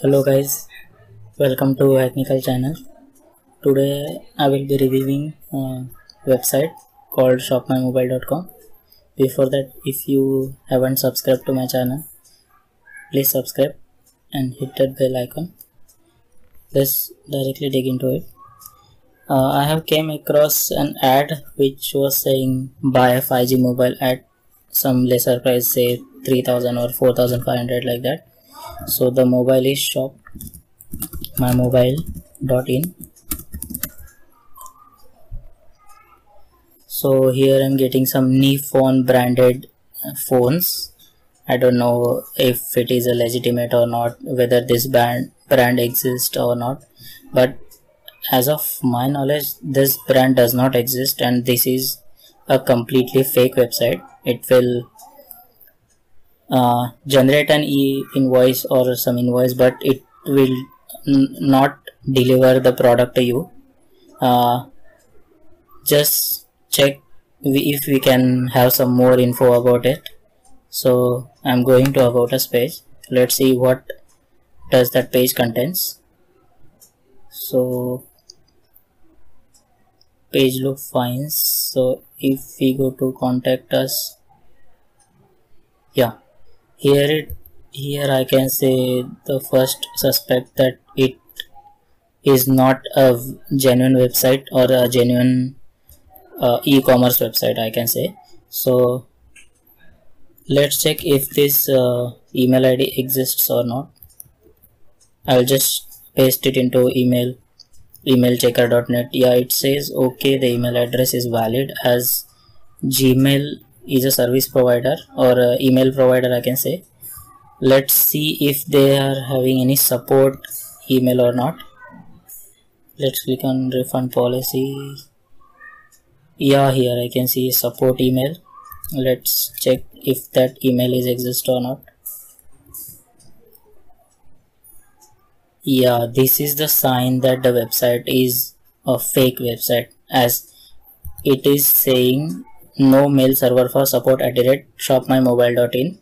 Hello guys, welcome to Technical channel. Today I will be reviewing a website called shopmymobile.com. Before that, if you haven't subscribed to my channel, please subscribe and hit that bell icon. Let's directly dig into it. I have came across an ad which was saying buy a 5G mobile at some lesser price, say 3000 or 4500 like that. So the mobile is shopmymobile.in. So here I'm getting some Nifon branded phones. I don't know if it is a legitimate or not, whether this brand exists or not, but as of my knowledge this brand does not exist, and this is a completely fake website. It will generate an invoice or some invoice, but it will not deliver the product to you. Just check if we can have some more info about it. So I'm going to about us page. Let's see what does that page contains. So page look fine. So if we go to contact us, yeah, here I can say the first suspect that it is not a genuine website or a genuine e-commerce website, I can say. So let's check if this email ID exists or not. I'll just paste it into emailchecker.net. Yeah, it says okay, the email address is valid, as Gmail is a service provider or a email provider, I can say. Let's see if they are having any support email or not. Let's click on refund policy. Yeah, here I can see support email. Let's check if that email is exist or not. Yeah, this is the sign that the website is a fake website, as it is saying no mail server for support @shopmymobile.in.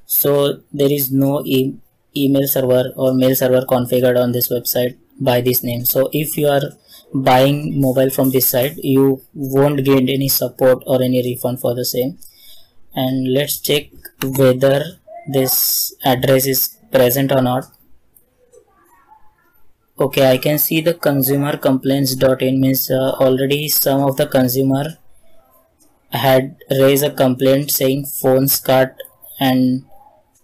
So there is no email server or mail server configured on this website by this name. So if you are buying mobile from this site, you won't get any support or any refund for the same. And let's check whether this address is present or not. Okay, I can see the consumer complaints.in means already some of the consumer had raised a complaint saying phones cart, and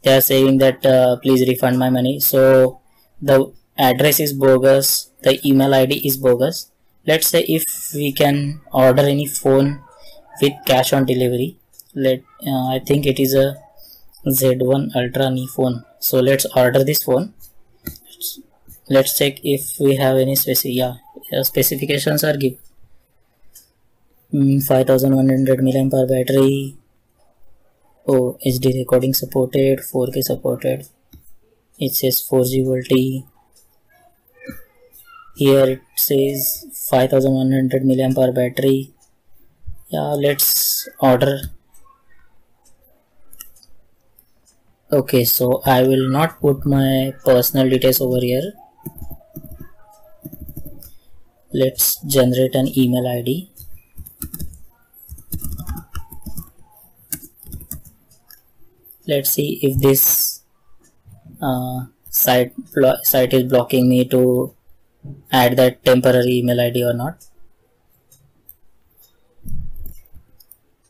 they are saying that please refund my money. So the address is bogus, the email ID is bogus. Let's say if we can order any phone with cash on delivery. I think it is a Z1 Ultra Ni phone. So let's order this phone. Let's check if we have any specifications are given. 5100 mAh battery. Oh, HD recording supported, 4K supported. It says 4G VoLTE. Here it says 5100 mAh battery. Yeah, let's order. Okay, so I will not put my personal details over here. Let's generate an email ID. Let's see if this site is blocking me to add that temporary email ID or not.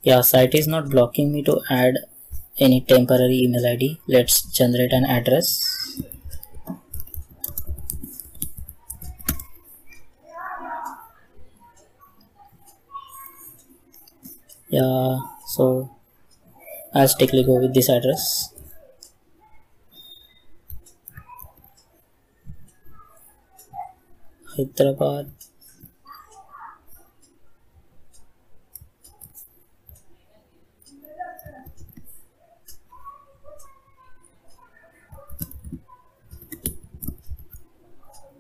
Yeah, site is not blocking me to add any temporary email ID. Let's generate an address. Yeah, so I'll strictly go with this address. Hyderabad.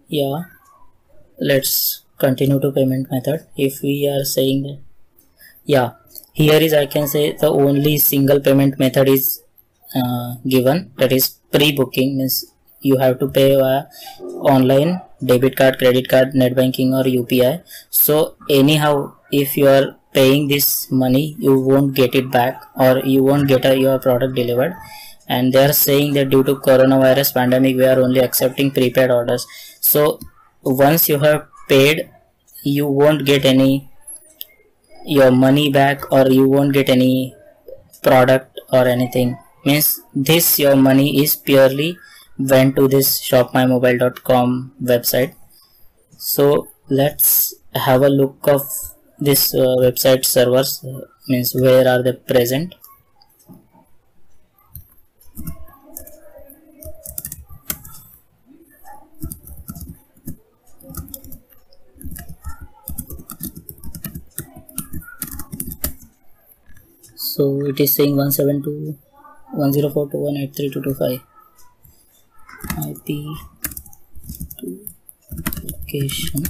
Yeah, let's continue to payment method. If we are saying that, yeah, here is, I can say, the only single payment method is given, that is pre-booking. Means you have to pay via online, debit card, credit card, net banking or UPI. So anyhow, if you are paying this money, you won't get it back, or you won't get your product delivered. And they are saying that due to coronavirus pandemic, we are only accepting prepaid orders. So once you have paid, you won't get any your money back, or you won't get any product or anything. Means this your money is purely went to this shopmymobile.com website. So let's have a look of this website servers, means where are they present. So it is saying 172.104.183.225 IP to location.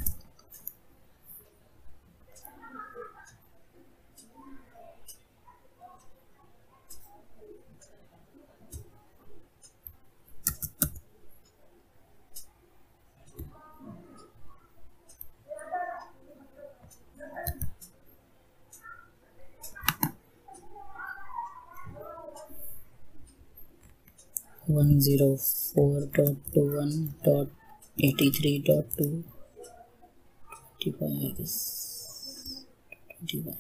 One zero four dot two one dot 83.225, I guess 25.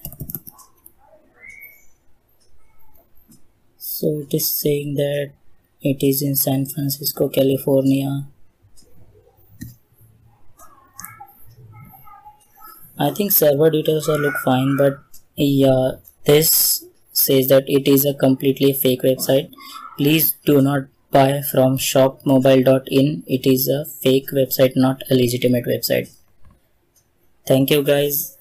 So it is saying that it is in San Francisco, California. I think server details all look fine, but yeah, this says that it is a completely fake website. Please do not buy from shopmobile.in. It is a fake website, not a legitimate website. Thank you guys.